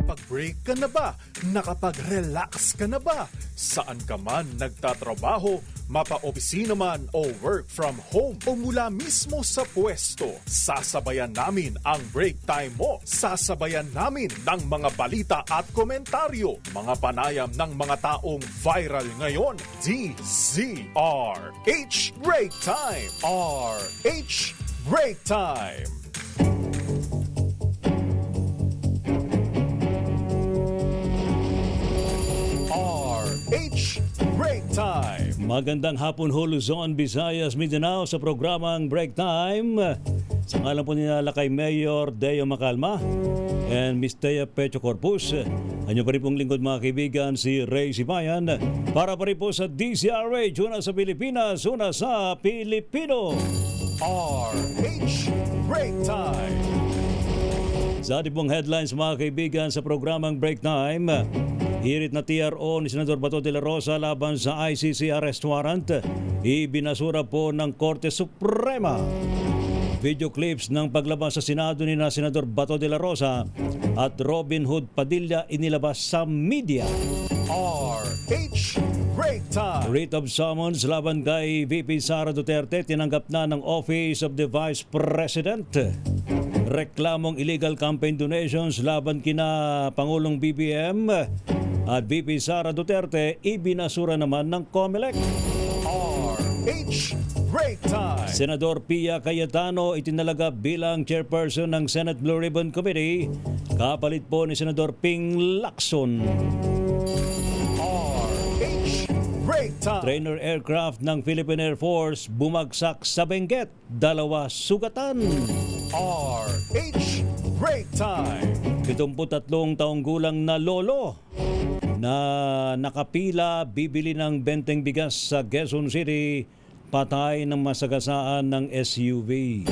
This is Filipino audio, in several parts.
Nakapag-break ka na ba? Nakapag-relax ka na ba? Saan ka man nagtatrabaho, mapa-opisina man o work from home o mula mismo sa pwesto, sasabayan namin ang break time mo. Sasabayan namin ng mga balita at komentaryo, mga panayam ng mga taong viral ngayon. DZRH Break Time! RH Break Time! RH Break Time! Magandang hapon ho, Luzon, Visayas, Mindanao sa programang Break Time. Sa ngalan po nila kay Mayor Deo Macalma and Miss Thea Pecho Corpus. Anyo pa rin pong lingkod mga kaibigan, si Ray Sibayan. Para pa rin po sa DZRH, una sa Pilipinas, una sa Pilipino. RH Break Time! Sa ating pong headlines mga kaibigan sa programang Break Time, hirit na TRO ni Senador Bato de la Rosa laban sa ICC arrest warrant, ibinasura po ng Korte Suprema. Video clips ng paglabas sa Senado ni na Senador Bato de la Rosa at Robin Hood Padilla inilabas sa media. RH Break Time! Writ of summons laban kay VP Sara Duterte tinanggap na ng Office of the Vice President. Reklamong illegal campaign donations laban kina Pangulong BBM at VP Sara Duterte ibinasura naman ng COMELEC. RH Break Time! Senador Pia Cayetano itinalaga bilang chairperson ng Senate Blue Ribbon Committee, kapalit po ni Senador Ping Lacson. RH Break Time! Trainer aircraft ng Philippine Air Force bumagsak sa Benguet, 2 sugatan. RH Break Time! 73 taong gulang na lolo na nakapila bibili ng benteng bigas sa Quezon City, patay ng masagasaan ng SUV.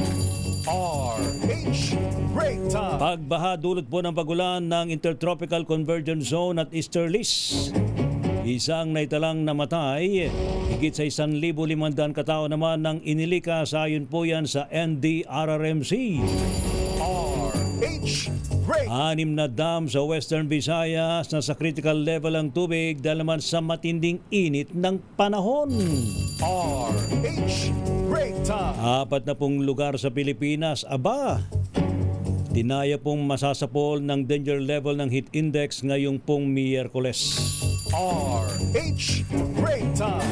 RH Break Time! Pagbaha dulot po ng pagulan ng Intertropical Convergence Zone at Easterlies. Isang naitalang namatay, higit sa 1,500 katao naman ng inilikas ayon po yan sa NDRRMC. RH Break! 6 na dam sa Western Visayas na sa critical level ang tubig dahil naman sa matinding init ng panahon. RH Break Time! 4 na pong lugar sa Pilipinas, dinaya pong masasapol ng danger level ng heat index ngayong pong Miyerkules. RH Break Time!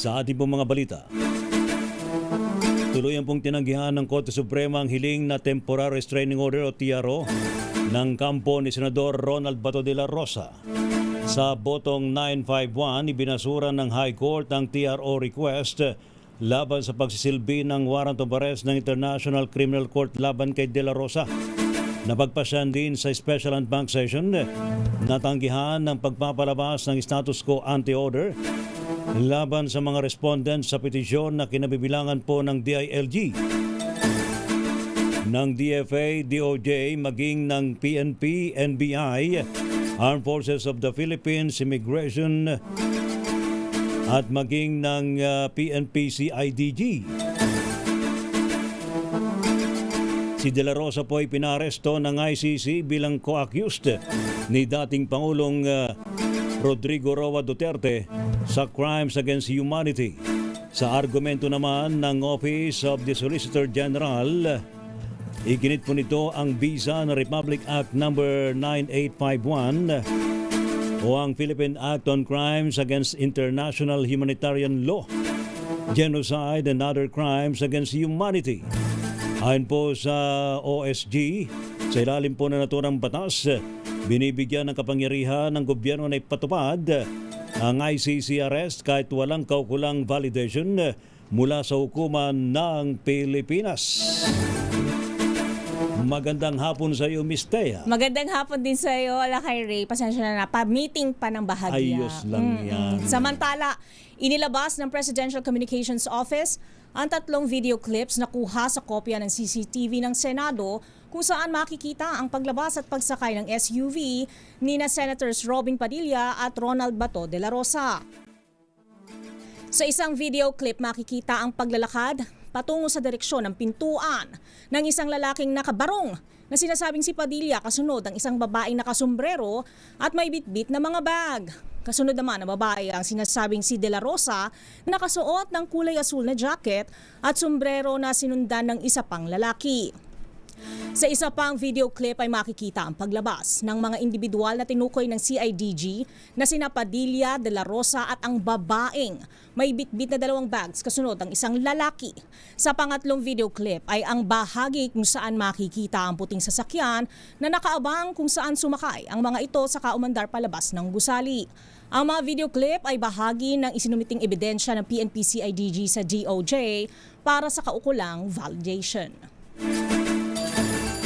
Sa ating pong mga balita, tuluyan pong tinanggihan ng Korte Suprema ang hiling na Temporary Restraining Order o TRO ng kampo ni Senador Ronald Bato de la Rosa. Sa botong 951, ibinasura ng High Court ang TRO request laban sa pagsisilbi ng warrant of arrest ng International Criminal Court laban kay de la Rosa. Napagpasyan din sa Special and Bank Session, natanggihan ng pagpapalabas ng status quo anti-order laban sa mga respondents sa petisyon na kinabibilangan po ng DILG, ng DFA, DOJ, maging ng PNP, NBI, Armed Forces of the Philippines, Immigration, at maging ng PNP-CIDG. Si De La Rosa po ay pinaresto ng ICC bilang co-accused ni dating Pangulong Rodrigo Roa Duterte sa crimes against humanity. Sa argumento naman ng Office of the Solicitor General, iginit po nito ang Visa na Republic Act No. 9851 o ang Philippine Act on Crimes Against International Humanitarian Law, Genocide and Other Crimes Against Humanity. Ayon po sa OSG, sa ilalim po na naturang batas, binibigyan ng kapangyarihan ng gobyerno na ipatupad ang ICC arrest kahit walang kaukulang validation mula sa hukuman ng Pilipinas. Magandang hapon sa iyo, Miss Thea. Magandang hapon din sa iyo, Alakay Ray. Pasensya na pa-meeting pa ng bahagya. Ayos lang yan. Samantala, inilabas ng Presidential Communications Office ang 3 video clips na kuha sa kopya ng CCTV ng Senado kung saan makikita ang paglabas at pagsakay ng SUV ni na Senators Robin Padilla at Ronald Bato de la Rosa. Sa isang video clip makikita ang paglalakad, patungo sa direksyon ng pintuan ng isang lalaking nakabarong na sinasabing si Padilla, kasunod ang isang babaeng nakasombrero at may bitbit na mga bag. Kasunod naman ang babae ang sinasabing si De La Rosa na nakasuot ng kulay asul na jacket at sombrero na sinundan ng isa pang lalaki. Sa isa pang video clip ay makikita ang paglabas ng mga individual na tinukoy ng CIDG na sina Padilla, De La Rosa at ang babaeng may bitbit na 2 bags kasunod ang isang lalaki. Sa pangatlong video clip ay ang bahagi kung saan makikita ang puting sasakyan na nakaabang kung saan sumakay ang mga ito sa kaumandar palabas ng gusali. Ang mga video clip ay bahagi ng isinumiting ebidensya ng PNP CIDG sa DOJ para sa kaukulang validation.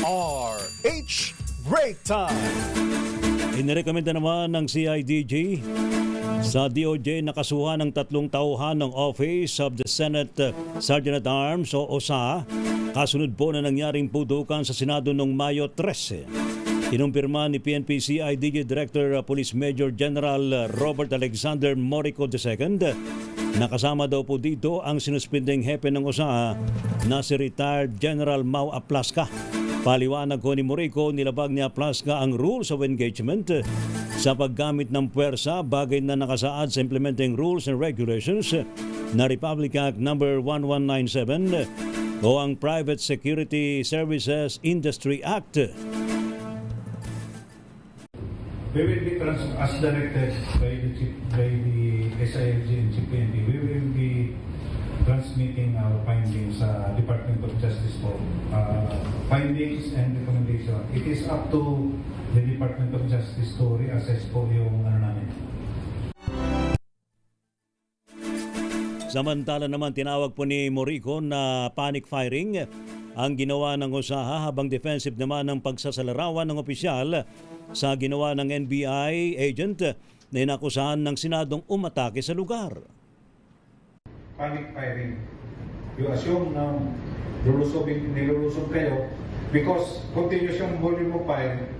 RH Break Time. Inirekomenda naman ng CIDG sa DOJ na kasuhan ng 3 tauhan ng Office of the Senate Sergeant at Arms o OSA kasunod po na nangyaring putukan sa Senado noong Mayo 13. Kinumpirma ni PNP CIDG Director Police Major General Robert Alexander Morico II na kasama daw po dito ang sinuspinding hepe ng OSA na si retired General Mau Aplasca. Paliwanag ko ni Morico, nilabag ni Aplasca ang rules of engagement sa paggamit ng puwersa, bagay na nakasaad sa Implementing Rules and Regulations na Republic Act No. 1197 o ang Private Security Services Industry Act. We will be as directed by the SILG and CPNP. We will be transmitting our findings sa Department of Justice for findings and recommendation. It is up to the Department of Justice to reassess po yung namin. Samantala naman tinawag po ni Morico na panic firing ang ginawa ng OSA habang defensive naman ang pagsasalarawan ng opisyal sa ginawa ng NBI agent na inakusahan ng Senadong umatake sa lugar. Panic firing. You assume na nilulusog kayo because continuous yung volume of fire,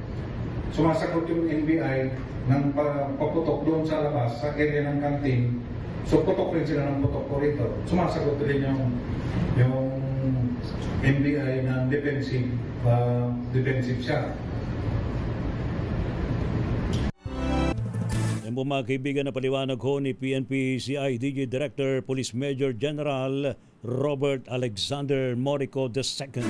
sumasagot yung NBI ng paputok doon sa labas, sa area ng canteen. So putok rin sila ng putok po rito. Sumasagot rin yung NBI ng defensive siya. Yan po mga kaibigan na paliwanag ko ni PNP CIDG Director Police Major General Robert Alexander Morico II.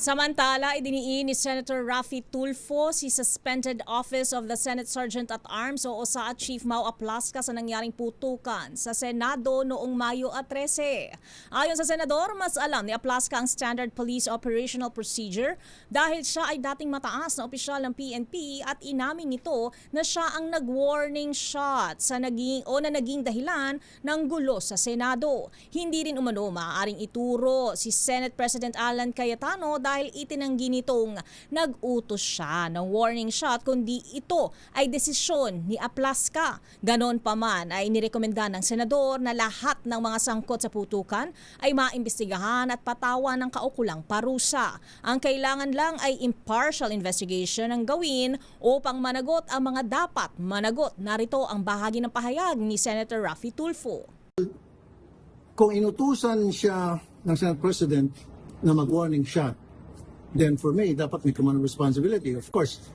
Samantala, idiniin ni Senator Raffy Tulfo si Suspended Office of the Senate Sergeant at Arms o OSA Chief Mau Aplasca sa nangyaring putukan sa Senado noong Mayo 13. Ayon sa Senador, mas alam ni Aplasca ang Standard Police Operational Procedure dahil siya ay dating mataas na opisyal ng PNP at inamin nito na siya ang nag-warning shot na naging dahilan ng gulo sa Senado. Hindi rin umano maaaring ituro si Senate President Alan Cayetano dahil itinanggi nitong nag-utos siya ng warning shot kundi ito ay desisyon ni Aplasca. Ganon pa man ay nirekomenda ng senador na lahat ng mga sangkot sa putukan ay maimbestigahan at patawan ng kaukulang parusa. Ang kailangan lang ay impartial investigation ang gawin upang managot ang mga dapat managot. Narito ang bahagi ng pahayag ni Senator Raffy Tulfo. Kung inutusan siya ng Senate President na mag-warning shot, then for me, dapat may command responsibility. Of course,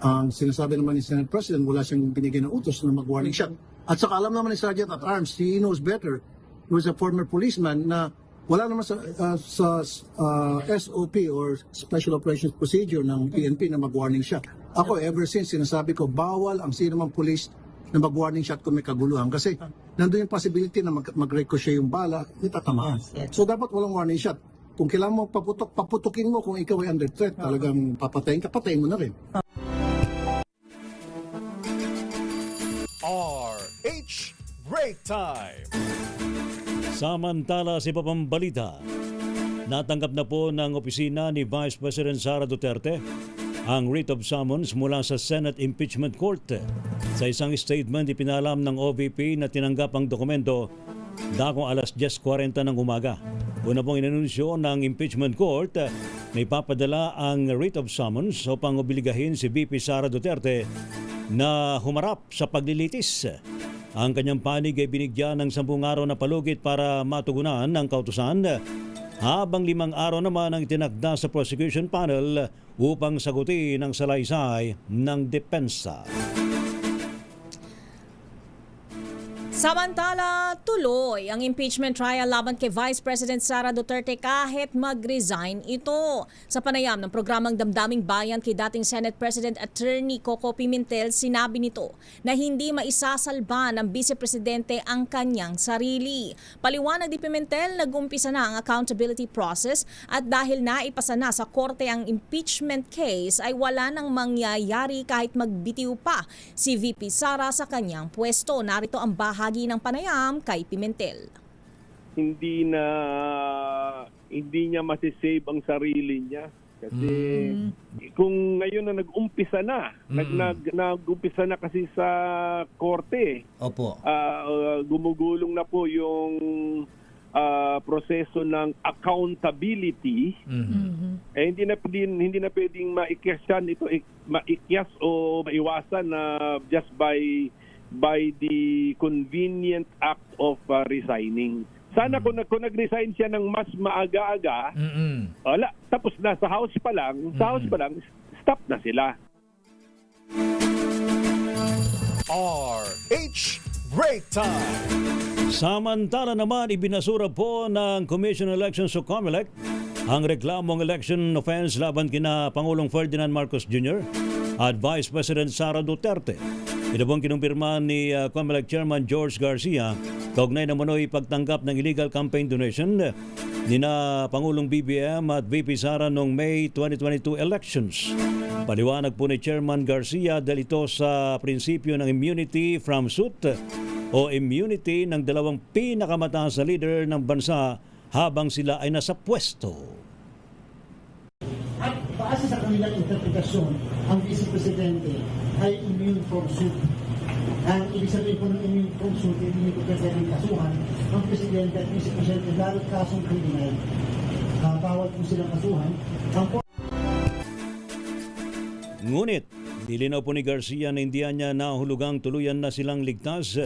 ang sinasabi naman ni Senate President, wala siyang binigay na utos na mag-warning shot. At saka alam naman ni Sergeant at Arms, he knows better. He was a former policeman na wala naman sa SOP or Special Operations Procedure ng PNP na mag-warning shot. Ako, ever since, sinasabi ko, bawal ang sino mang police na mag-warning shot kung may kaguluhan. Kasi nandun yung possibility na mag-ricochet yung bala, itatamaan. So dapat walang warning shot. Kung kailangan mo paputukin mo kung ikaw ay under threat, talagang patayin mo na rin. RH Break Time. Samantala sa iba pang balita, natanggap na po ng opisina ni Vice President Sara Duterte ang writ of summons mula sa Senate Impeachment Court. Sa isang statement, ipinalam ng OVP na tinanggap ang dokumento dakong alas 10:40 ng umaga. Una pong inanunsyo ng Impeachment Court na ipapadala ang writ of summons upang obligahin si VP Sara Duterte na humarap sa paglilitis. Ang kanyang panig ay binigyan ng 10 araw na palugit para matugunan ng kautusan, habang 5 araw naman ang itinakda sa prosecution panel upang sagutin ang salaysay ng depensa. Samantala, tuloy ang impeachment trial laban kay Vice President Sara Duterte kahit mag-resign ito. Sa panayam ng programang Damdaming Bayan kay dating Senate President Attorney Coco Pimentel, sinabi nito na hindi maisasalba ng Vice Presidente ang kanyang sarili. Paliwanag ni Pimentel, nag-umpisa na ang accountability process at dahil naipasa na sa korte ang impeachment case ay wala nang mangyayari kahit magbitiw pa si VP Sara sa kanyang pwesto. Narito ang bahagi ng panayam kay Pimentel. Hindi niya masisave ang sarili niya kasi kung ngayon na nag-umpisa na nag-umpisa na kasi sa korte. Opo. Gumugulong na po yung proseso ng accountability. Hindi na pwedeng maikyas o maiwasan na just by the convenient act of resigning. Sana kung nag-resign siya ng mas maaga-aga, wala, tapos na sa house pa lang, stop na sila. RH Break Time. Samantala naman, ibinasura po ng Commission on Elections o COMELEC ang reklamong election offense laban kina Pangulong Ferdinand Marcos Jr. at Vice President Sara Duterte. Ito pong kinumpirma ni COMELEC Chairman George Garcia kaugnay na manoy pagtanggap ng illegal campaign donation ni na Pangulong BBM at VP Sara noong May 2022 elections. Paliwanag po ni Chairman Garcia dahil ito sa prinsipyo ng immunity from suit o immunity ng dalawang pinakamataas na leader ng bansa habang sila ay nasa pwesto. At base sa kanilang interpretasyon, ang Vice Presidente ay immune from suit. Ang ibig sabihin po ng immune from suit, hindi ko pwedeng kasuhan ang Presidente at Vice Presidente dahil kasong kriminal. Bawal po silang kasuhan. Ngunit, dilinaw po ni Garcia na hindi niya nahulugang tuluyan na silang ligtas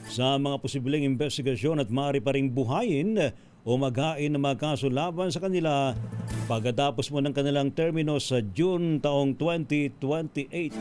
sa mga posibleng investigasyon at maaari pa ring buhayin o maghain ng mga kaso laban sa kanila pagkatapos mo ng kanilang termino sa June taong 2028.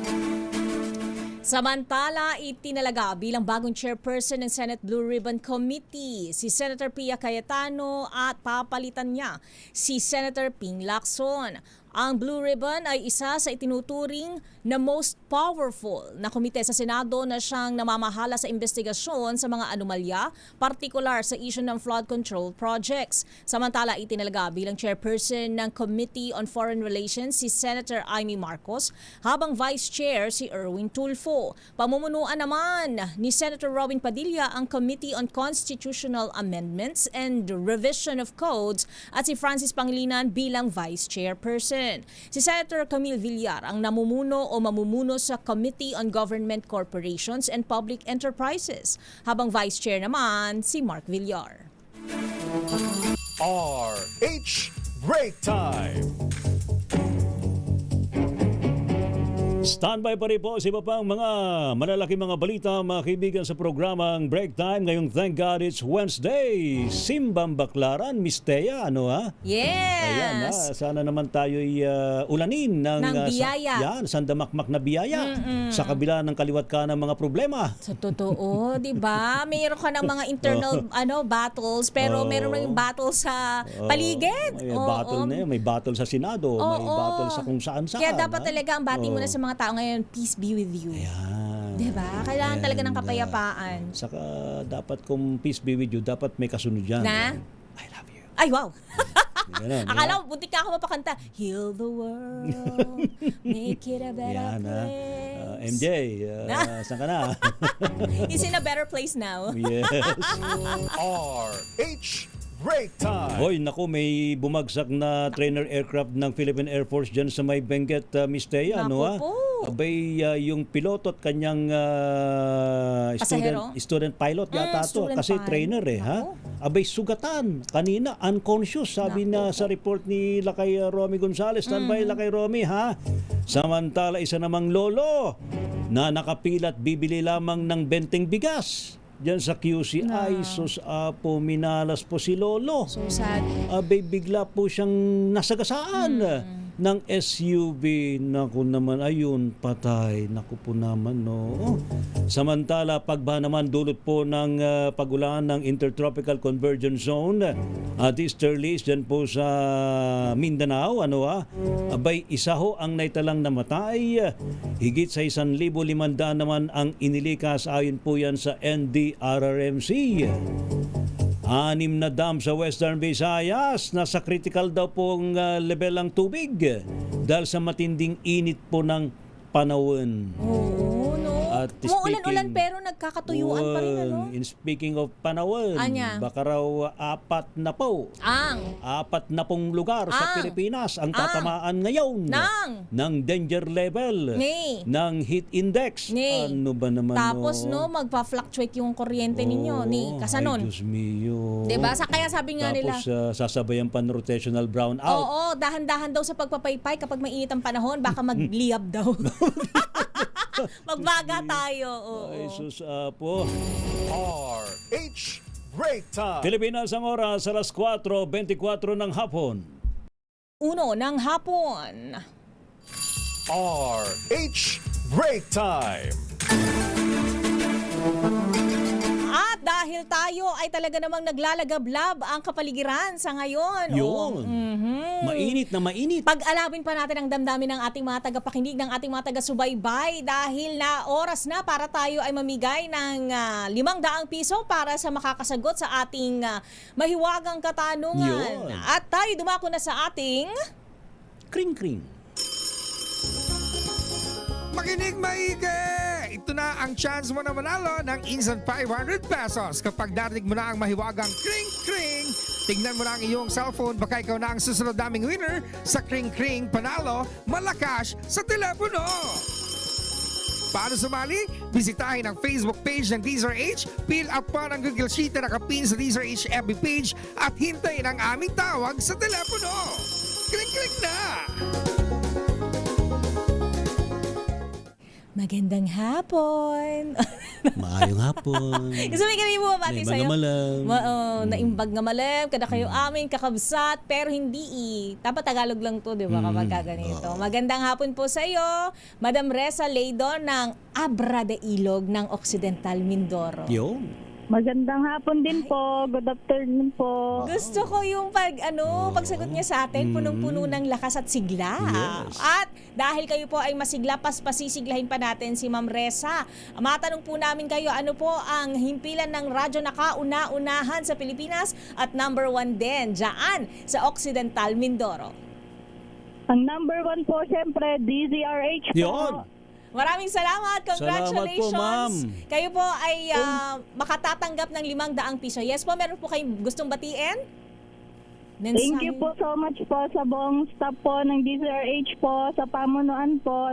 Samantala, itinalaga bilang bagong chairperson ng Senate Blue Ribbon Committee si Senator Pia Cayetano at papalitan niya si Senator Ping Lacson. Ang Blue Ribbon ay isa sa itinuturing na most powerful na komite sa Senado na siyang namamahala sa investigasyon sa mga anomalya, partikular sa issue ng flood control projects. Samantala, itinalaga bilang chairperson ng Committee on Foreign Relations si Senator Amy Marcos, habang vice chair si Erwin Tulfo. Pamumunuan naman ni Senator Robin Padilla ang Committee on Constitutional Amendments and Revision of Codes at si Francis Pangilinan bilang vice chairperson. Si Senator Camille Villar ang namumuno o mamumuno sa Committee on Government Corporations and Public Enterprises, habang Vice Chair naman si Mark Villar. RH Break Time. Standby pa rin po sa iba pang mga malalaking mga balita, mga kaibigan, sa programang Break Time. Ngayong Thank God It's Wednesday. Simbang Baklaran, Miss Thea, ano ha? Yes! Ayan ha, sana naman tayo'y ulanin ng biyaya. sandamakmak na biyaya sa kabila ng kaliwat ka ng mga problema. Sa totoo, di ba? Mayroon ka ng mga internal battles, pero meron rin battle sa paligid. May battle na yun. May battle sa Senado, may battle sa kung saan-saan. Kaya dapat talaga ang bati mo na sa mga tao ngayon, peace be with you. Ayan. Diba? Kailangan talaga ng kapayapaan. Saka dapat kung peace be with you, dapat may kasunod yan. Na? I love you. Ay, wow! Ganun, Akala mo, buntik ka ako mapakanta. Heal the world, make it a better place. MJ, saan ka na? He's in a better place now. Yes. RH Break Time. Hoy, naku, may bumagsak na trainer aircraft ng Philippine Air Force dyan sa may Benguet, Miss Thea, Naku ano ha? po. Abay, yung piloto at kanyang Pasahero? student pilot yata to. Student Kasi pilot. trainer ha? Naku. Abay, sugatan. Kanina, unconscious. Sabi Naku na sa report ni Lakay Romy Gonzales. Standby, Lakay Romy, ha? Samantala, isa namang lolo na nakapilat bibili lamang ng benteng bigas. Diyan sa QCI, sus po, minalas po si Lolo. So sad. Abay, bigla po siyang nasagasaan ng SUV. Naku naman, ayun, patay. Naku po naman, no. Samantala, pagba naman dulot po ng pagulan ng Intertropical Convergence Zone at easterlies dyan po sa Mindanao, abay, isa ho ang naitalang namatay. Higit sa 1,500 naman ang inilikas, ayon po yan sa NDRRMC. 6 na dam sa Western Visayas. Nasa critical daw pong level ang tubig dahil sa matinding init po ng panahon. Oo, no? At Umuulan-ulan pero nagkakatuyuan pa rin, ano? In speaking of panahon, Anya? baka raw 4 na po. 4 na pong lugar sa Pilipinas ang tatamaan ngayon ng danger level, ng heat index. Ano ba naman, tapos magpa-fluctuate yung kuryente ninyo, kasanon. Ay, Diyos mio. Diba? Kaya sabi nga nila, tapos sasabayan pa ng rotational brownout. oo, dahan-dahan daw sa pagpapaypay kapag mainit ang panahon, baka magliyab daw. Magbaga tayo. Oo. Ay, sus po. RH Break Time. Pilipinas ang oras, alas 4:24 ng hapon. 1 ng hapon. RH Break Time. At dahil tayo ay talaga namang naglalagablab ang kapaligiran sa ngayon. Yun. Mainit na mainit. Pag-alawin pa natin ang damdamin ng ating mga tagapakinig, ng ating mga taga-subaybay dahil na oras na para tayo ay mamigay ng 500 piso para sa makakasagot sa ating mahiwagang katanungan. Yun. At tayo dumako na sa ating... Kring-kring. Makinig maigi! Ito na ang chance mo na manalo ng instant 500 pesos. Kapag narinig mo na ang mahiwagang kring-kring, tignan mo na ang iyong cellphone. Baka ikaw na ang susunod naming winner sa kring-kring panalo malakas sa telepono. Paano sumali? Bisitahin ang Facebook page ng DZRH, fill up pa ng Google Sheet na nakapin sa DZRH FB page at hintayin ang aming tawag sa telepono. Kring-kring na! Magandang hapon. Maayong hapon. Gusto mo kami bumabati sa'yo? Naimbag nga malam, kada kayo amin, kakabsat, pero hindi Dapat Tagalog lang to, di ba, kapag ganito. Magandang hapon po sa iyo, Madam Reza Leydo ng Abra de Ilog ng Occidental Mindoro. Yun. Magandang hapon din po. Good afternoon po. Gusto ko yung pagsagot niya sa atin, punong-puno ng lakas at sigla. Yes. At dahil kayo po ay masigla, pasisiglahin pa natin si Ma'am Reza. Matanong po namin kayo, ano po ang himpilan ng radyo na kauna-unahan sa Pilipinas at number 1 din dyan sa Occidental Mindoro? Ang number 1 po, syempre, DZRH po. Yun. Maraming salamat. Congratulations. Salamat po, ma'am. Kayo po ay makatatanggap ng 500 piso. Yes po, meron po kayong gustong batiin? Thank you po so much po sa buong staff po ng DZRH po, sa pamunuan po.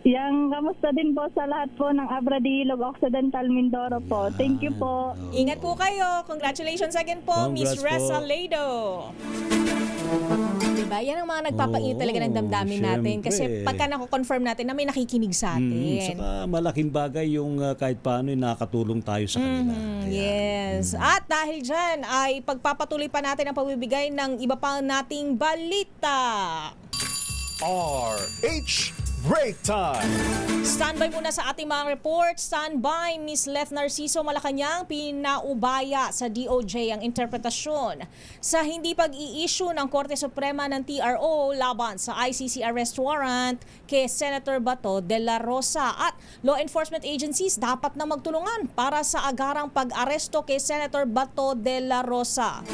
Yang kamusta din po sa lahat po ng Abra de Ilog, Occidental Mindoro po. Thank you po. Ingat po kayo. Congratulations again po, Miss Congrats Reza po. Leydo. Diba? Yan ang mga nagpapainit talaga ng damdamin natin. Kasi pagka nako-confirm natin na may nakikinig sa atin. Saka malaking bagay yung kahit paano nakatulong tayo sa kanila. Yes. At dahil dyan ay pagpapatuloy pa natin ang pagbibigay ng iba pa nating balita. RH Break Time. Standby muna sa ating mga report. Standby, Miss Leth Narciso Malacanang, pinaubaya sa DOJ ang interpretasyon sa hindi pag-i-issue ng Korte Suprema ng TRO laban sa ICC arrest warrant kay Senator Bato de la Rosa. At law enforcement agencies dapat na magtulungan para sa agarang pag-aresto kay Senator Bato de la Rosa.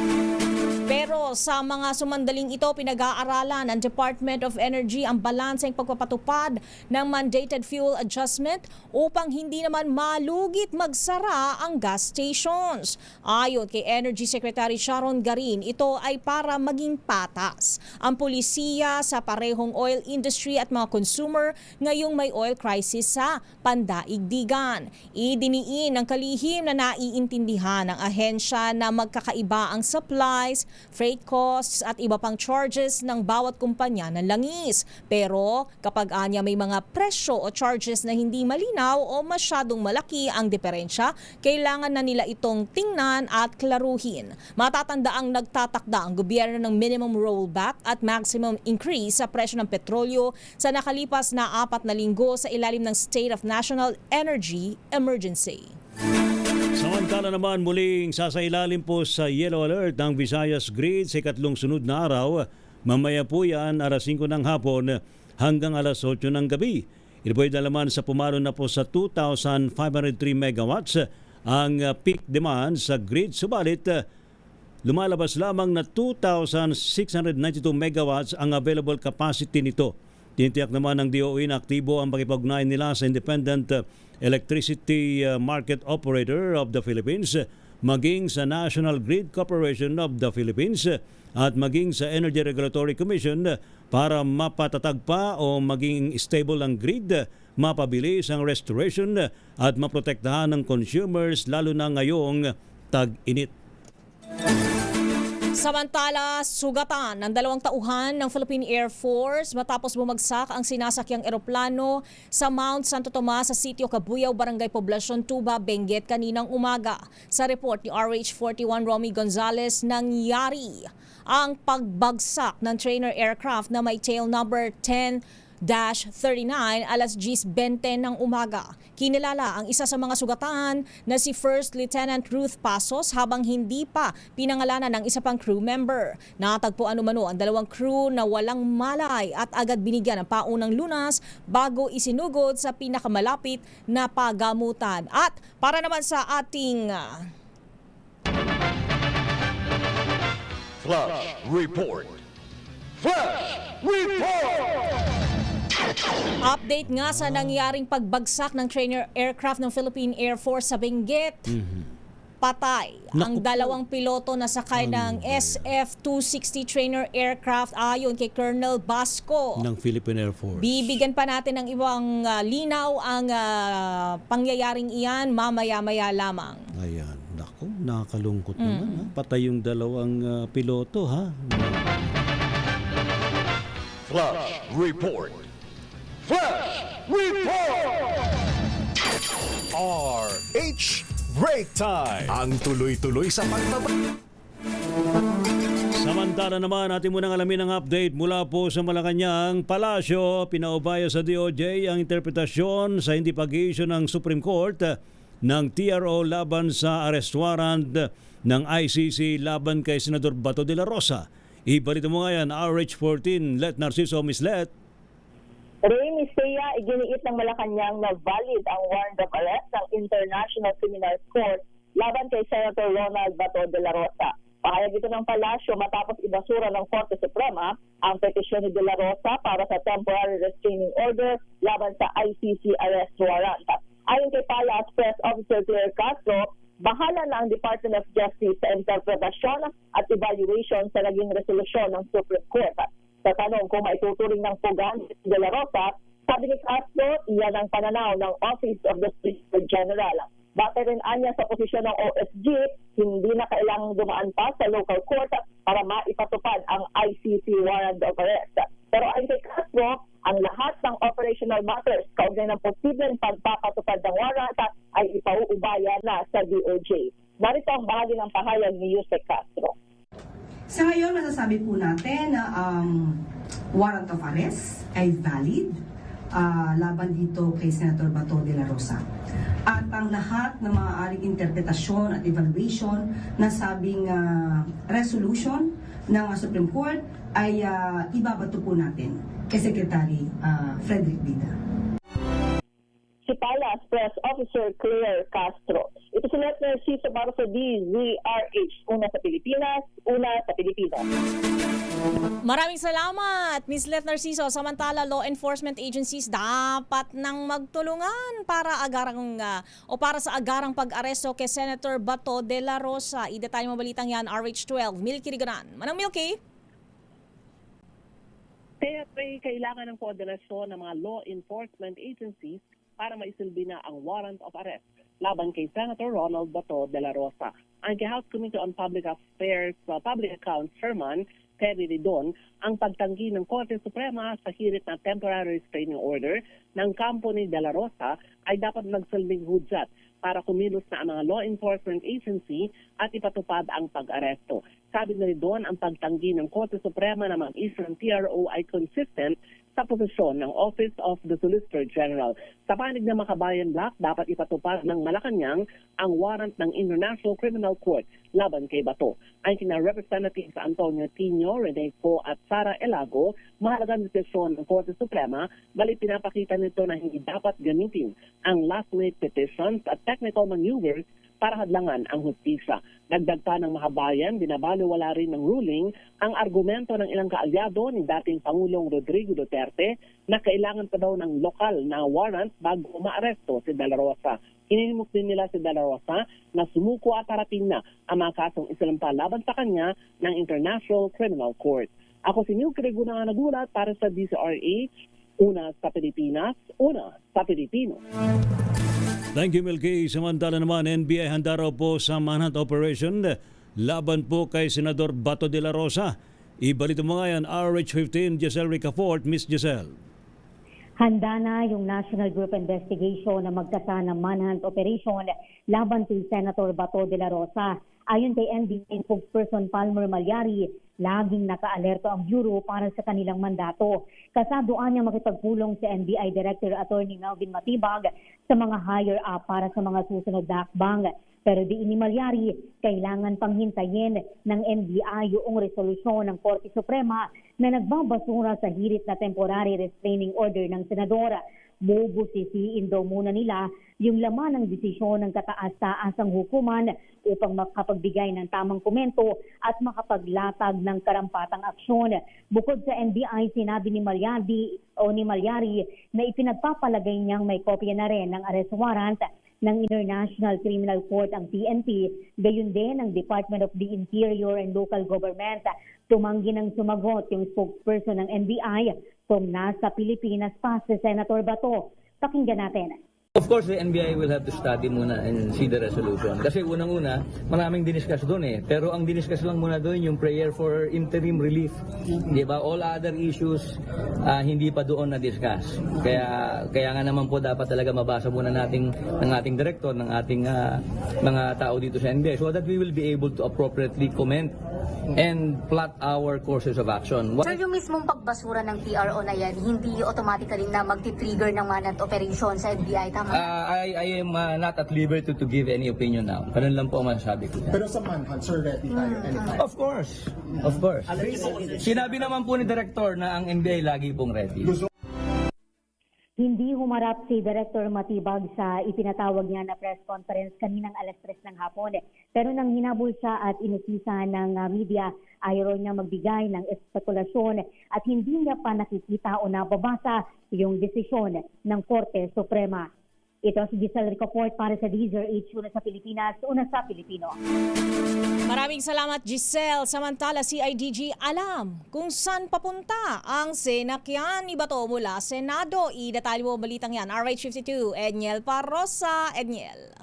Pero sa mga sumandaling ito, pinag-aaralan ng Department of Energy ang balanseng pagpapatupad ng mandated fuel adjustment upang hindi naman malugit magsara ang gas stations. Ayon kay Energy Secretary Sharon Garin, ito ay para maging patas ang pulisiya sa parehong oil industry at mga consumer ngayong may oil crisis sa pandaigdigan. Idiniin ng kalihim na naiintindihan ng ahensya na magkakaiba ang supplies freight costs at iba pang charges ng bawat kumpanya ng langis. Pero kapag anya may mga presyo o charges na hindi malinaw o masyadong malaki ang diferensya, kailangan na nila itong tingnan at klaruhin. Matatandaang nagtatakda ang gobyerno ng minimum rollback at maximum increase sa presyo ng petrolyo sa nakalipas na 4 na linggo sa ilalim ng State of National Energy Emergency. Samantala naman muling sasailalim po sa yellow alert ng Visayas Grid sa ikatlong sunod na araw. Mamaya po yan alas 5 ng hapon hanggang alas 8 ng gabi. Ito po ay nalaman sa pumalo na po sa 2,503 megawatts ang peak demand sa grid. Subalit lumalabas lamang na 2,692 megawatts ang available capacity nito. Tinitiyak naman ng DOE na aktibo ang pakipag-ugnayan nila sa Independent Electricity Market Operator of the Philippines, maging sa National Grid Corporation of the Philippines at maging sa Energy Regulatory Commission para mapatatag pa o maging stable ang grid, mapabilis ang restoration at maprotektahan ng consumers lalo na ngayong tag-init. Samantala, sugatan ng 2 tauhan ng Philippine Air Force matapos bumagsak ang sinasakyang eroplano sa Mount Santo Tomas sa sitio Cabuyao, Barangay Poblacion, Tuba, Benguet kaninang umaga. Sa report ni RH-41 Romy Gonzales, nangyari ang pagbagsak ng trainer aircraft na may tail number 10-39 alas 10:20 ng umaga. Kinilala ang isa sa mga sugatan na si First Lieutenant Ruth Pasos habang hindi pa pinangalanan ng isa pang crew member. Natagpuan umano ang 2 crew na walang malay at agad binigyan ng paunang lunas bago isinugod sa pinakamalapit na pagamutan. At para naman sa ating Flash Report! Flash Report! update nga sa nangyaring pagbagsak ng trainer aircraft ng Philippine Air Force sa Benguet. Patay ang 2 piloto na sakay ng SF-260 trainer aircraft ayon kay Colonel Basco Ng Philippine Air Force. Bibigyan pa natin ng ibang linaw ang pangyayaring iyan mamaya-maya lamang. Ayan, naku, nakakalungkot naman. Ha? Patay yung 2 piloto, ha? Flash Report! Flash Report! RH Break Time. Ang tuloy-tuloy sa pagbaba. Samantala naman, atin munang alamin ang update mula po sa Malacanang Palasyo. Pinaubaya sa DOJ ang interpretasyon sa hindi pag-i-issue ng Supreme Court ng TRO laban sa arrest warrant ng ICC laban kay Senador Bato de la Rosa. Ibalita mo nga yan, RH14, Let Narciso, Miss Let. Ray Mistea, iginiit ng Malacanang na valid ang warrant of arrest ng International Criminal Court laban kay Senator Ronald Bato de la Rosa. Pahayag ito ng palasyo matapos ibasura ng Korte Suprema ang petisyon ni de la Rosa para sa temporary restraining order laban sa ICC arrest warrant. Ayon kay Palace Press Officer Claire Castro, bahala na ang Department of Justice sa interpretasyon at evaluation sa naging resolusyon ng Supreme Court. Sa tanong kung maituturing ng pugan si de la Rosa, sabi ni Castro, iyan ang pananaw ng Office of the Solicitor General. Batay rin anya sa posisyon ng OSG, hindi na kailangang dumaan pa sa local court para maipatupad ang ICC warrant of arrest. Pero ayon kay Castro, ang lahat ng operational matters kaugnay ng posibleng pagpapatupad ng warrant ay ipauubaya na sa DOJ. Narito ang bahagi ng pahayag ni Yusek Castro. Sa ngayon, masasabi po natin na ang warrant of arrest ay valid laban dito kay Senator Bato de la Rosa. At ang lahat ng maaaring interpretasyon at evaluation na sabing resolution ng Supreme Court ay ibabato po natin kay Secretary Frederick Bida. Si Palace Press Officer Claire Castro. Ito si Let Narciso para sa DZRH. Una sa Pilipinas, una sa Pilipino. Maraming salamat, Ms. Let Narciso. Samantala, law enforcement agencies dapat nang magtulungan para para sa agarang pag-aresto kay Senator Bato de la Rosa. I-detalye mo balitang yan, RH12. Milky Riganan. Manang Milky? Kaya kailangan ng koordinasyon ng mga law enforcement agencies para maisilbi na ang warrant of arrest laban kay Senator Ronald Bato de la Rosa. Ang House Committee on Public Affairs, Public Accounts Chairman Terry Ridon ang pagtanggi ng Korte Suprema sa hirit na temporary restraining order ng kampo ni De La Rosa ay dapat magsilbing hudyat para kumilos na ang mga law enforcement agency at ipatupad ang pag-aresto. Sabi na Ridon, ang pagtanggi ng Korte Suprema na mag-issue ng TRO ay consistent sa posisyon ng Office of the Solicitor General. Sa panig ng Makabayan Black, dapat ipatupad ng Malacanang ang warrant ng International Criminal Court laban kay Bato. Ang kina Representatives Antonio Tino, Rene Co at Sara Elago, mahalagang desisyon ng Korte Suprema, bali pinapakita nito na hindi dapat gamitin ang last-minute petitions at technical maneuvers para hadlangan ang hustisya. Dagdag pa ng Makabayan, binabaliwala rin ng ruling ang argumento ng ilang kaalyado ni dating Pangulong Rodrigo Duterte na kailangan pa daw ng lokal na warrant bago maaresto si De La Rosa. Ininimok din nila si De La Rosa na sumuko at harapin na ang mga kasong isalampa laban sa kanya ng International Criminal Court. Ako si Neil Crego na nagulat para sa DZRH, una sa Pilipinas, una sa Pilipino. Thank you, Milky. Samantala naman, NBI handa raw po sa manhunt operation laban po kay Senador Bato de la Rosa. Ibalito mo nga yan, RH15, Giselle Ricafort. Miss Giselle. Handa na yung National Group Investigation na magkasa ng manhunt operation laban kay Senator Bato de la Rosa. Ayon kay NBI spokesperson Palmer Malyari, laging naka-alerto ang Bureau para sa kanilang mandato. Kasaduan niya makipagpulong sa NBI Director Attorney Melvin Matibag sa mga higher-up para sa mga susunod na hakbang. Pero di ni Malyari, kailangan pang hintayin ng NBI yung resolusyon ng Korte Suprema na nagbabasura sa hirit na temporary restraining order ng senador. Bubusisiin daw muna nila yung laman ng desisyon ng kataas-taasang hukuman upang makapagbigay ng tamang komento at makapaglatag ng karampatang aksyon. Bukod sa NBI, sinabi ni Malyari na ipinagpapalagay niyang may kopya na rin ng arrest warrant ng International Criminal Court ang PNP, gayon din ang Department of the Interior and Local Government. Tumanggi ng sumagot yung spokesperson ng NBI kung nasa Pilipinas pa si Senator Bato. Pakinggan natin. Of course, the NBI will have to study muna and see the resolution. Kasi unang-una, maraming diniscuss doon eh. Pero ang diniscuss lang muna doon yung prayer for interim relief. Di ba? All other issues, hindi pa doon na-discuss. Kaya nga naman po dapat talaga mabasa muna ng ating director, ng ating mga tao dito sa NBI so that we will be able to appropriately comment and plot our courses of action. Sir, yung mismong pagbasura ng TRO na yan, hindi automatically na magti-trigger ng manhunt operation sa NBI, tama? I am not at liberty to give any opinion now. Ganun lang po ang masasabi ko. Pero sa manhunt, sir, ready tayo anytime? Of course. Of course. Sinabi naman po ni Director na ang NBI lagi pong ready. Hindi humarap si Director Matibag sa ipinatawag niya na press conference kaninang 3:00 ng hapon. Pero nang hinabol siya at inusisa ng media, ayaw niya magbigay ng espekulasyon at hindi niya pa nakikita o nababasa yung desisyon ng Korte Suprema. Ito si Giselle Ricafort para sa DZRH, una sa Pilipinas, una sa Pilipino. Maraming salamat, Giselle. Samantala, CIDG alam kung saan papunta ang senakyan ni Bato mula Senado. Idatali mo balitang yan. RH52, Edniel Parrosa. Edniel.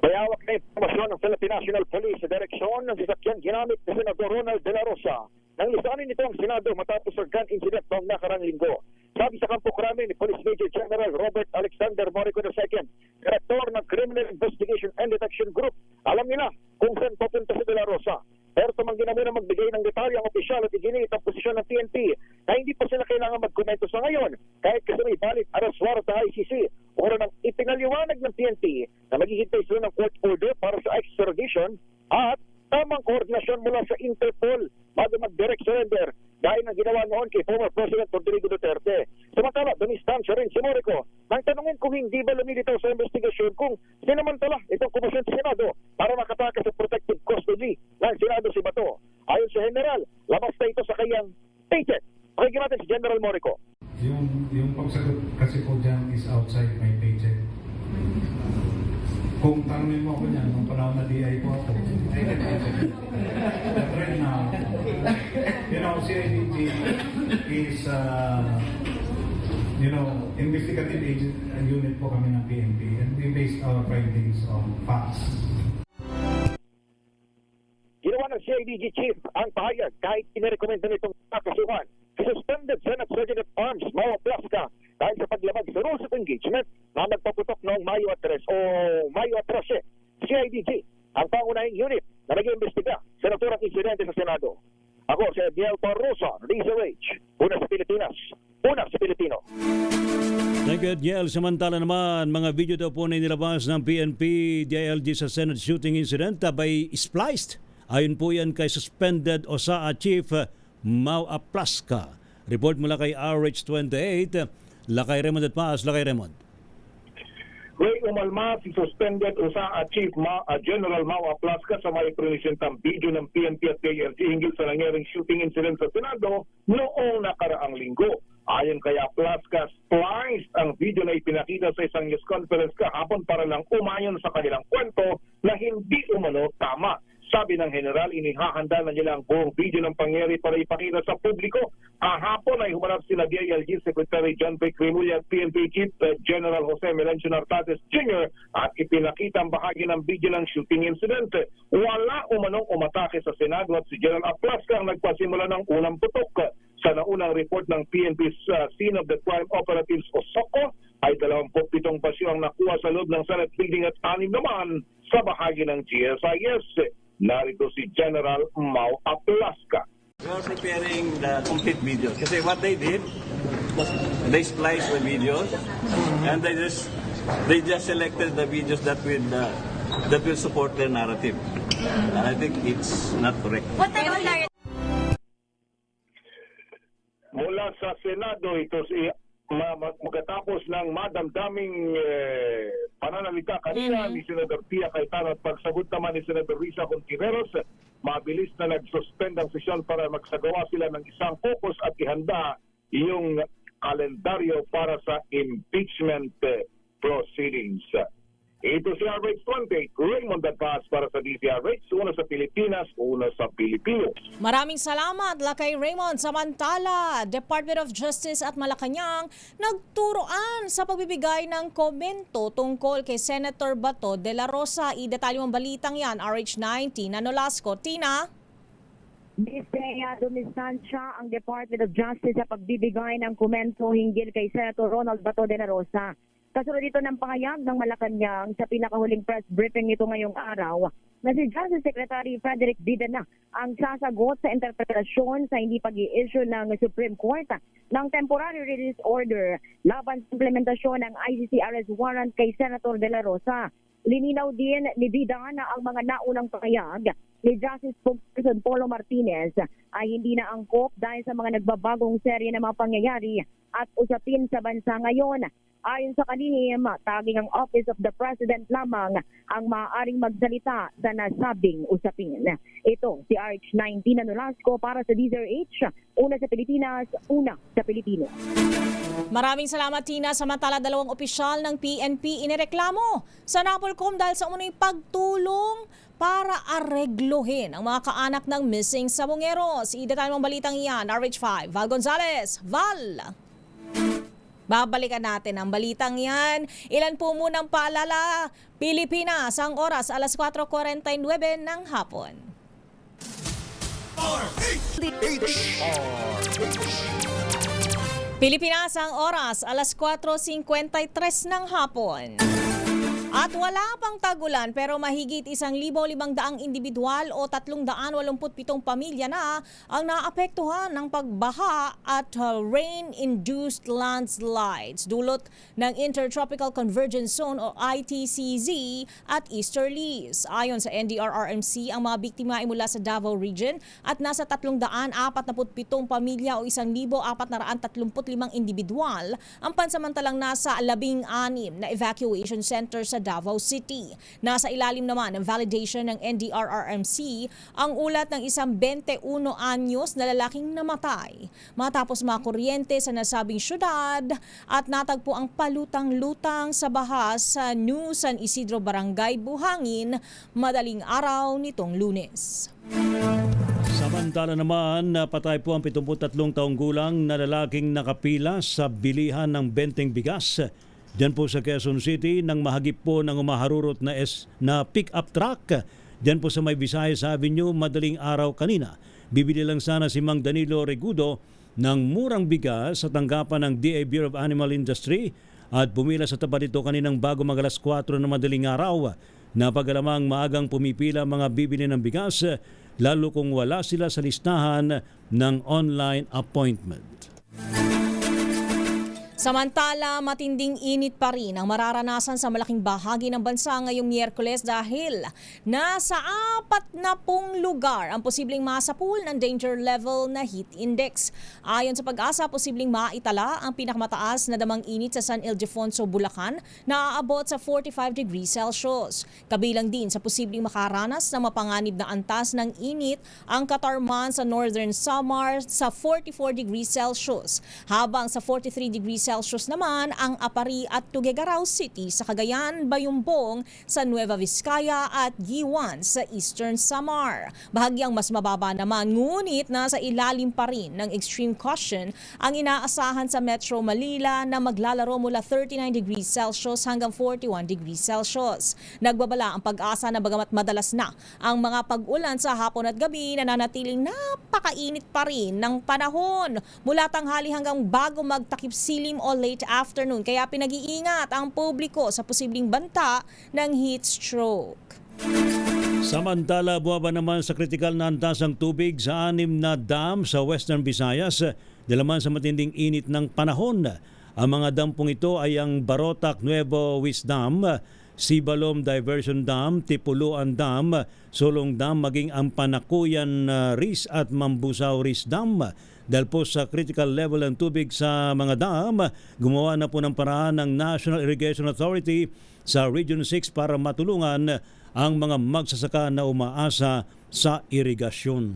Mayawak na informasyon ng Philippine National Police sa direksyon ng sasakyan ginamit ni Senador Ronald de la Rosa. Nang lisanin nito ang Senado matapos ang gun incident noong nakarang linggo. Sabi sa Kampo Krame ni Police Major General Robert Alexander Morico II, Director ng Criminal Investigation and Detection Group, alam nila kung saan papunta si De La Rosa. Pero tumanggi na muna magbigay ng detalye ang opisyal at iginit ang posisyon ng PNP na hindi pa sila kailangan magkomento sa ngayon kahit kasi may valid arrest warrant sa ICC. Oro nang ipinaliwanag ng PNP na maghihintay sila ng court order para sa extradition at tamang koordinasyon mula sa Interpol bago mag-direct surrender dahil ng ginawa noon kay former President Rodrigo Duterte. Samantala, dumistansya rin si Morico nang tanungin kung hindi ba lumilitaw sa investigasyon kung sinamantala itong komisyon sa Senado para makatakas sa protective custody ng Senado si Bato. Ayon sa General, labas na ito sa kanyang paycheck. Pakinggan natin si General Morico. Yung pagsagot kasi po dyan is outside my paycheck. Kung tanongin mo ako niyan, nung panahon na DI po ako, but right now, you know, CIDG is investigative agent unit po kami ng PNP, and we base our findings on facts. Ginawa ng CIDG chief ang pahayag kahit inirekomenda nitong kakasuhan. Suspended Senate Sergeant at Arms Mau Plasca dahil sa paglabag sa rules of engagement na nagpaputok noong Mayo 13 o Mayo 13. CIDG ang pangunahing unit na nag-iimbestiga sa naturang insidente sa Senado. Ako si Ediel Parrosa, DZRH, una sa Pilipinas, una sa Pilipino. Thank you, Ediel. Samantala naman, mga video daw po na inilabas ng PNP DILG sa Senate shooting incident by spliced. Ayon po yan kay suspended OSAA Chief Mau Plasca. Report mula kay RH28, Lakay Raymond at Paas. Lakay Raymond. Ray umalma si suspended OSAA Chief General Mau Plasca sa may presentang video ng PNP at DILG hinggil sa nangyaring shooting incident sa Senado noong nakaraang linggo. Ayon kay Plasca, spliced ang video na ipinakita sa isang news conference kahapon para lang umayon sa kanilang kwento na hindi umano tama. Sabi ng general, inihahanda na nila ang buong video ng pangyari para ipakita sa publiko. Kahapon ay humarap sila DILG Secretary John P. Cremulya at PNP Chief General Jose Melencio Nartates Jr. at ipinakita ang bahagi ng video ng shooting incident. Wala umanong umatake sa Senado at si General Plasca ang nagpasimula ng unang putok. Sa naunang report ng PNP's Scene of the Crime Operatives o SOCO ay 27 pasyo ang nakuha sa loob ng Senate building at 6 naman sa bahagi ng GSIS. Narito si General Mau Plasca. We are preparing the complete video. Kasi what they did was they spliced the videos and they just selected the videos that will support their narrative. And I think it's not correct. What type of narrative? Mula sa Senado, ito si magkatapos ng madamdaming pananalita kanina ni Senador Pia Cayetano at pagsagot naman ni Senador Risa Contiveros, mabilis na nag-suspend ang sesyon para magsagawa sila ng isang focus at ihanda yung kalendaryo para sa impeachment proceedings. Ito si RH28, Raymond Dadpas para sa DZRH, una sa Pilipinas, una sa Pilipino. Maraming salamat, Lakay Raymond. Samantala, Department of Justice at Malacanang nagturoan sa pagbibigay ng komento tungkol kay Senator Bato de la Rosa. Idetalyo ang balitang yan, RH19. Nolasco. Tina? Bisaya dumistansya ang Department of Justice sa pagbibigay ng komento hinggil kay Senator Ronald Bato de la Rosa. Kasunod dito ng pahayag ng Malacanang sa pinakahuling press briefing nito ngayong araw na si Justice Secretary Frederick Bidena ang sasagot sa interpretasyon sa hindi pag-i-issue ng Supreme Court ng temporary release order laban sa implementasyon ng ICC arrest warrant kay Senator de la Rosa. Lininaw din ni Bidena na ang mga naunang pahayag ni Justice Spokesperson Polo Martinez ay hindi na angkop dahil sa mga nagbabagong serye ng mga pangyayari at usapin sa bansa ngayon. Ayon sa kanihim, taging ang Office of the President lamang ang maaaring magsalita sa nasabing usapin. Ito si RH19 na Nolasco para sa DZRH, una sa Pilipinas, una sa Pilipino. Maraming salamat, Tina. Samantala, 2 opisyal ng PNP inireklamo sa NAPOLCOM dahil sa unang pagtulong para areglohin ang mga kaanak ng missing sabongeros. Idetalyo ang balitang iyan, RH5. Val Gonzalez. Val! Babalikan natin ang balitang yan. Ilan po munang paalala. Pilipinas, ang oras alas 4:49 ng hapon. Pilipinas, ang oras alas 4:53 ng hapon. At wala pang tagulan pero mahigit 1,500 individual o 387 pamilya na ang naapektuhan ng pagbaha at rain-induced landslides dulot ng Intertropical Convergence Zone o ITCZ at Easterlies. Ayon sa NDRRMC, ang mga biktima ay mula sa Davao Region at nasa 347 pamilya o 1,435 individual ang pansamantalang nasa 16 na evacuation center sa Davao City. Nasa ilalim naman ng validation ng NDRRMC ang ulat ng isang 21 anyos na lalaking namatay matapos makuryente sa nasabing syudad at natagpo ang palutang-lutang sa baha sa New San Isidro Barangay, Buhangin madaling araw nitong Lunes. Samantala naman, napatay po ang 73 taong gulang na lalaking nakapila sa bilihan ng benteng bigas. Diyan po sa Quezon City nang mahagip po ng umaharurot na pick-up truck. Diyan po sa May Visayas Avenue madaling araw kanina. Bibili lang sana si Mang Danilo Regudo ng murang bigas sa tanggapan ng DA Bureau of Animal Industry at bumila sa tapat nito kaninang bago mag-alas 4 na madaling araw. Napagalamang maagang pumipila mga bibili ng bigas lalo kung wala sila sa listahan ng online appointment. Samantala, matinding init pa rin ang mararanasan sa malaking bahagi ng bansa ngayong Miyerkules dahil nasa 40 lugar ang posibleng masapul ng danger level na heat index. Ayon sa Pag-asa, posibleng maitala ang pinakamataas na damang init sa San Ildefonso, Bulacan na aabot sa 45 degrees Celsius. Kabilang din sa posibleng makaranas ng mapanganib na antas ng init ang Catarman sa Northern Samar sa 44 degrees Celsius, habang sa 43 degrees Celsius naman ang Apari at Tuguegarao City sa Cagayan, Bayumbong sa Nueva Vizcaya at Giwan sa Eastern Samar. Bahagyang mas mababa naman ngunit nasa ilalim pa rin ng extreme caution ang inaasahan sa Metro Manila na maglalaro mula 39 degrees Celsius hanggang 41 degrees Celsius. Nagbabala ang Pag-asa na bagamat madalas na ang mga pag-ulan sa hapon at gabi, nananatiling napakainit pa rin ng panahon mula tanghali hanggang bago magtakip silim o late afternoon. Kaya pinag-iingat ang publiko sa posibleng banta ng heat stroke. Samantala, buwaba naman sa kritikal na antas ang tubig sa 6 na dam sa Western Visayas dalaman sa matinding init ng panahon. Ang mga dampong ito ay ang Barotac Nuevo Wiz Dam, Sibalom Diversion Dam, Tipuluan Dam, Solong Dam, maging ang Panakuyan Riz at Mambusaw Riz Dam. Dahil po sa critical level ng tubig sa mga dam, gumawa na po ng paraan ng National Irrigation Authority sa Region 6 para matulungan ang mga magsasaka na umaasa sa irigasyon.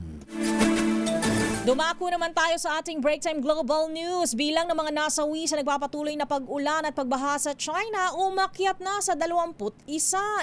Dumako naman tayo sa ating Break Time Global News. Bilang ng mga nasawi sa nagpapatuloy na pag-ulan at pagbaha sa China, umakyat na sa 21.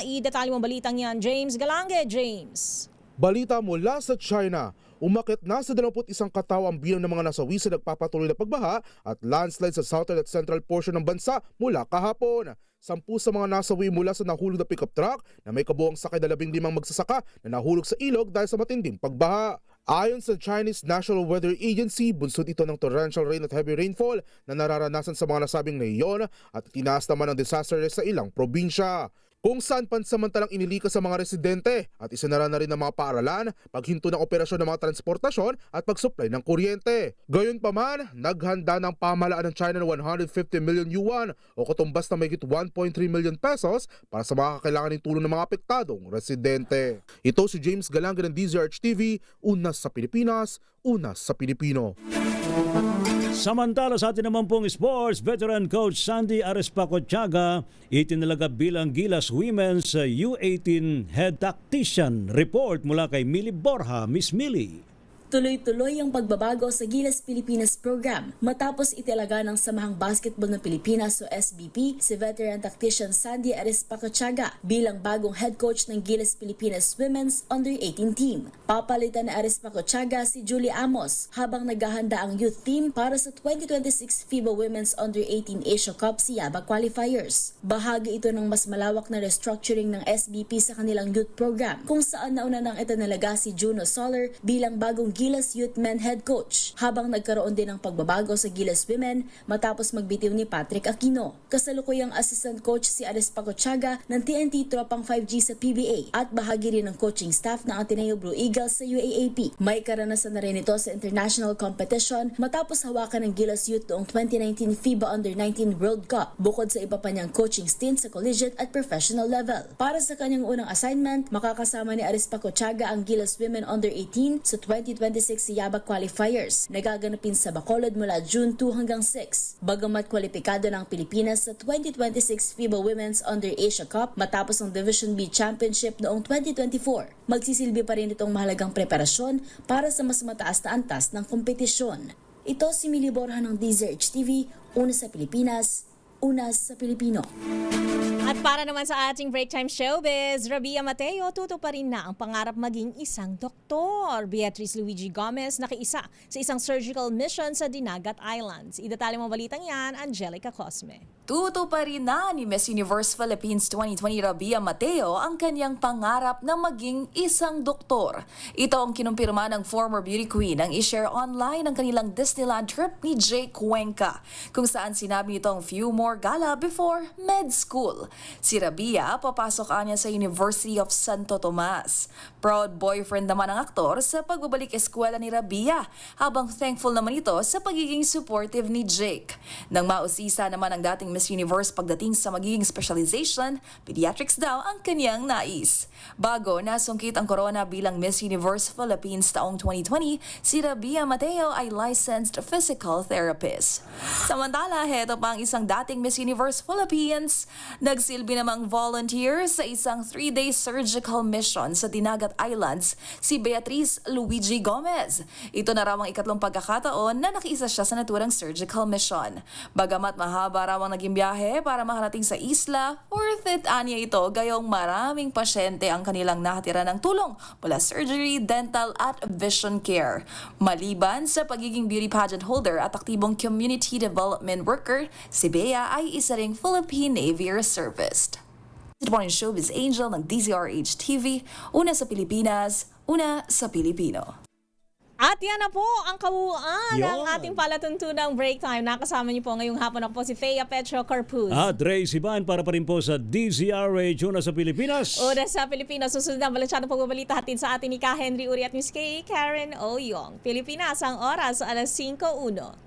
I-detalye mo balitang yan, James Galange. James. Balita mula sa China. Umakyat na sa 21 katao ang bilang ng mga nasawi sa nagpapatuloy na pagbaha at landslide sa southern at central portion ng bansa mula kahapon. 10 sa mga nasawi mula sa nahulog na pickup truck na may kabuang sakay na 15 magsasaka na nahulog sa ilog dahil sa matinding pagbaha. Ayon sa Chinese National Weather Agency, bunsod ito ng torrential rain at heavy rainfall na nararanasan sa mga nasabing rehiyon at tinaas naman ang disaster risk sa ilang probinsya. Kung saan pansamantalang inilikas sa mga residente at isinara na rin ng mga paaralan, paghinto ng operasyon ng mga transportasyon at pagsupply ng kuryente. Gayunpaman, naghanda ng pamahalaan ng China ng 150 million yuan o katumbas na mahigit 1.3 million pesos para sa mga kakailangan ng tulong ng mga apektadong residente. Ito si James Galange ng DZRH TV, una sa Pilipinas, una sa Pilipino. Samantala sa atin naman pong sports, veteran coach Sandy Arespacochaga itinalaga bilang Gilas Women's U18 head tactician. Report mula kay Millie Borja. Miss Millie. Tuloy-tuloy ang pagbabago sa Gilas Pilipinas program matapos italaga ng Samahang Basketball ng Pilipinas o SBP si veteran tactician Sandy Arespacochaga bilang bagong head coach ng Gilas Pilipinas Women's Under-18 team. Papalitan na Arespacochaga si Julie Amos habang naghahanda ang youth team para sa 2026 FIBA Women's Under-18 Asia Cup Siaba qualifiers. Bahagi ito ng mas malawak na restructuring ng SBP sa kanilang youth program kung saan nauna nang itinalaga si Juno Soler bilang bagong Gilas Youth Men Head Coach habang nagkaroon din ng pagbabago sa Gilas Women matapos magbitiw ni Patrick Aquino. Kasalukuyang assistant coach si Arespacochaga ng TNT Tropang 5G sa PBA at bahagi rin ng coaching staff ng Ateneo Blue Eagles sa UAAP. May karanasan na rin ito sa international competition matapos hawakan ng Gilas Youth noong 2019 FIBA Under-19 World Cup bukod sa iba pa niyang coaching stint sa collegiate at professional level. Para sa kanyang unang assignment, makakasama ni Arespacochaga ang Gilas Women Under-18 sa 2026 Siaba qualifiers na gaganapin sa Bacolod mula June 2 hanggang 6. Bagamat kwalipikado ng Pilipinas sa 2026 FIBA Women's Under-Asia Cup matapos ang Division B Championship noong 2024, magsisilbi pa rin itong mahalagang preparasyon para sa mas mataas na antas ng kompetisyon. Ito si Millie Borja ng DZRH TV, una sa Pilipinas, una sa Pilipino. At para naman sa ating break time showbiz, Rabia Mateo tutuparin na ang pangarap maging isang doktor. Beatrice Luigi Gomez nakiisa sa isang surgical mission sa Dinagat Islands. Idetalye mo balitang yan, Angelica Cosme. Tutuparin na ni Miss Universe Philippines 2020 Rabia Mateo ang kanyang pangarap na maging isang doktor. Ito ang kinumpirma ng former beauty queen nang i-share online ang kanilang Disneyland trip ni Jake Cuenca, kung saan sinabi nitong few more gala before med school. Si Rabia papasok anya sa University of Santo Tomas. Proud boyfriend naman ang aktor sa pagbabalik eskwela ni Rabia, habang thankful naman ito sa pagiging supportive ni Jake. Nang mausisa naman ang dating Miss Universe pagdating sa magiging specialization, pediatrics daw ang kanyang nais. Bago nasungkit ang corona bilang Miss Universe Philippines taong 2020, si Rabia Mateo ay licensed physical therapist. Samantala, heto pa ang isang dating Miss Universe Philippines. Nagsilbi namang volunteer sa isang 3-day surgical mission sa Dinagat Islands, si Beatrice Luigi Gomez. Ito na raw ang ikatlong pagkakataon na nakiisa siya sa naturang surgical mission. Bagamat mahaba raw ang naging biyahe para makarating sa isla, worth it anya ito gayong maraming pasyente ang kanilang nakatira ng tulong mula surgery, dental at vision care. Maliban sa pagiging beauty pageant holder at aktibong community development worker, si Bea ay isa ring Philippine Navy reservist. Ito po ang showbiz angel ng DZRH TV, una sa Pilipinas, una sa Pilipino. At yan na po ang kabuuan ng Yon. ating palatuntunang break time. Nakasama niyo po ngayong hapon ako po si Thea Petro Carpuz. At Ray Siban para pa rin po sa DZRH una sa Pilipinas. Una sa Pilipinas, susunod na balansyadong pagbabalita hatid sa atin ni Ka Henry Uri at Miss Kay Karen Oyong. Pilipinas, ang oras alas 5:01.